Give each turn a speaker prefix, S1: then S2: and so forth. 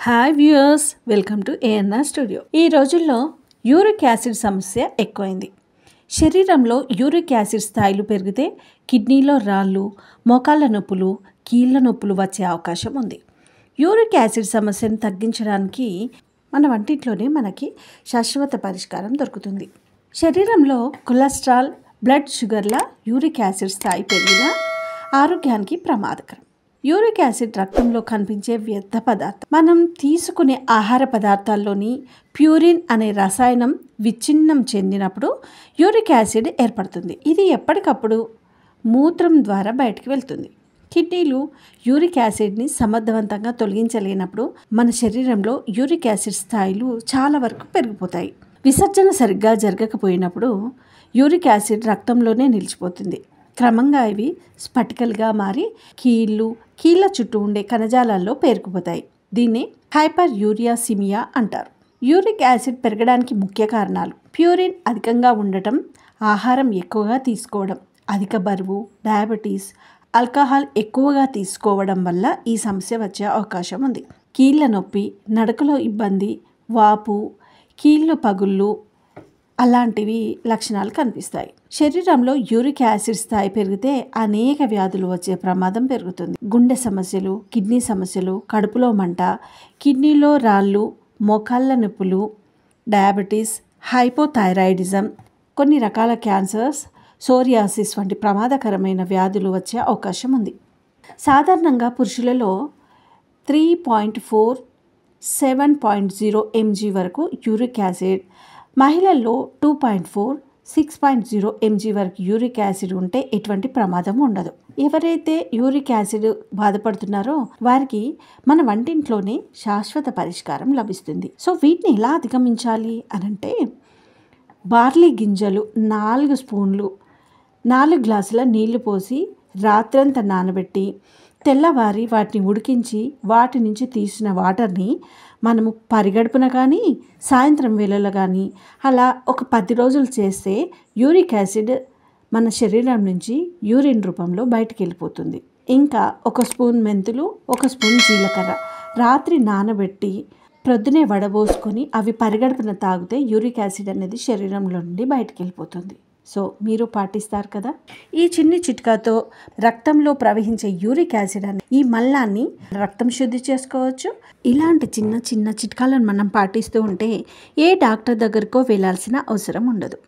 S1: Hi viewers, welcome to ANR studio. ఈ రోజుల్లో uric acid సమస్య ఎక్కువైంది. శరీరంలో యూరిక్ యాసిడ్ స్థాయిలు పెరిగితే కిడ్నీలో రాళ్ళు, మోకాళ్ళ నొప్పులు, కీళ్ళ నొప్పులు వచ్చే అవకాశం ఉంది. యూరిక్ యాసిడ్ సమస్యను తగ్గించడానికి మన వంటింట్లోనే మనకి శాశ్వత పరిష్కారం దొరుకుతుంది. శరీరంలో కొలెస్ట్రాల్, బ్లడ్ షుగర్ల యూరిక్ యాసిడ్ స్థాయి పెరిగినా ఆరోగ్యానికి ప్రమాదకరం. యూరిక్ యాసిడ్ రక్తంలో కనిపించే వ్యర్థ పదార్థం. మనం తీసుకునే ఆహార పదార్థాల్లోని ప్యూరిన్ అనే రసాయనం విచ్ఛిన్నం చెందినప్పుడు యూరిక్ యాసిడ్ ఏర్పడుతుంది. ఇది ఎప్పటికప్పుడు మూత్రం ద్వారా బయటికి వెళ్తుంది. కిడ్నీలు యూరిక్ యాసిడ్ని సమర్థవంతంగా తొలగించలేనప్పుడు మన శరీరంలో యూరిక్ యాసిడ్ స్థాయిలు చాలా వరకు పెరిగిపోతాయి. విసర్జన సరిగ్గా జరగకపోయినప్పుడు యూరిక్ యాసిడ్ రక్తంలోనే నిలిచిపోతుంది. క్రమంగా ఇవి స్ఫటికలుగా మారి కీళ్ళ చుట్టూ ఉండే కణజాలాల్లో పేరుకుపోతాయి. దీన్ని హైపర్ యూరియాసిమియా అంటారు. యూరిక్ యాసిడ్ పెరగడానికి ముఖ్య కారణాలు: ప్యూరిన్ అధికంగా ఉండటం, ఆహారం ఎక్కువగా తీసుకోవడం, అధిక బరువు, డయాబెటీస్, ఆల్కహాల్ ఎక్కువగా తీసుకోవడం వల్ల ఈ సమస్య వచ్చే అవకాశం ఉంది. కీళ్ళ నొప్పి, నడకలో ఇబ్బంది, వాపు, కీళ్ళు పగుళ్ళు అలాంటివి లక్షణాలు కనిపిస్తాయి. శరీరంలో యూరిక్ యాసిడ్ స్థాయి పెరిగితే అనేక వ్యాధులు వచ్చే ప్రమాదం పెరుగుతుంది. గుండె సమస్యలు, కిడ్నీ సమస్యలు, కడుపులో మంట, కిడ్నీలో రాళ్ళు, మోకాళ్ళ నొప్పులు, డయాబెటీస్, హైపోథైరాయిడిజం, కొన్ని రకాల క్యాన్సర్స్, సోరియాసిస్ వంటి ప్రమాదకరమైన వ్యాధులు వచ్చే అవకాశం ఉంది. సాధారణంగా పురుషులలో 3.4 7.0 mg వరకు యూరిక్ యాసిడ్, మహిళల్లో 2.4 6.0 mg వరకు యూరిక్ యాసిడ్ ఉంటే ఎటువంటి ప్రమాదం ఉండదు. ఎవరైతే యూరిక్ యాసిడ్ బాధపడుతున్నారో వారికి మన వంటింట్లోనే శాశ్వత పరిష్కారం లభిస్తుంది. సో వీటిని ఎలా అధిగమించాలి అనంటే, బార్లీ గింజలు 4 స్పూన్లు 4 గ్లాసుల నీళ్లు పోసి రాత్రంతా నానబెట్టి తెల్లవారి వాటిని ఉడికించి వాటి నుంచి తీసిన వాటర్ని మనము పరిగడుపున కానీ సాయంత్రం వేళలో కానీ అలా ఒక 10 రోజులు చేస్తే యూరిక్ యాసిడ్ మన శరీరం నుంచి యూరిన్ రూపంలో బయటికి వెళ్ళిపోతుంది. ఇంకా 1 స్పూన్ మెంతులు, 1 స్పూన్ జీలకర్ర రాత్రి నానబెట్టి ప్రొద్దునే వడబోసుకొని అవి పరిగడుపున తాగితే యూరిక్ యాసిడ్ అనేది శరీరంలో నుండి బయటికి వెళ్ళిపోతుంది. సో మీరు పాటిస్తారు కదా. ఈ చిన్ని చిట్కాతో రక్తంలో ప్రవహించే యూరిక్ యాసిడ్ అని ఈ మల్లాన్ని రక్తం శుద్ధి చేసుకోవచ్చు. ఇలాంటి చిన్న చిన్న చిట్కాలను మనం పాటిస్తూ ఉంటే ఏ డాక్టర్ దగ్గరకో వెళ్ళాల్సిన అవసరం ఉండదు.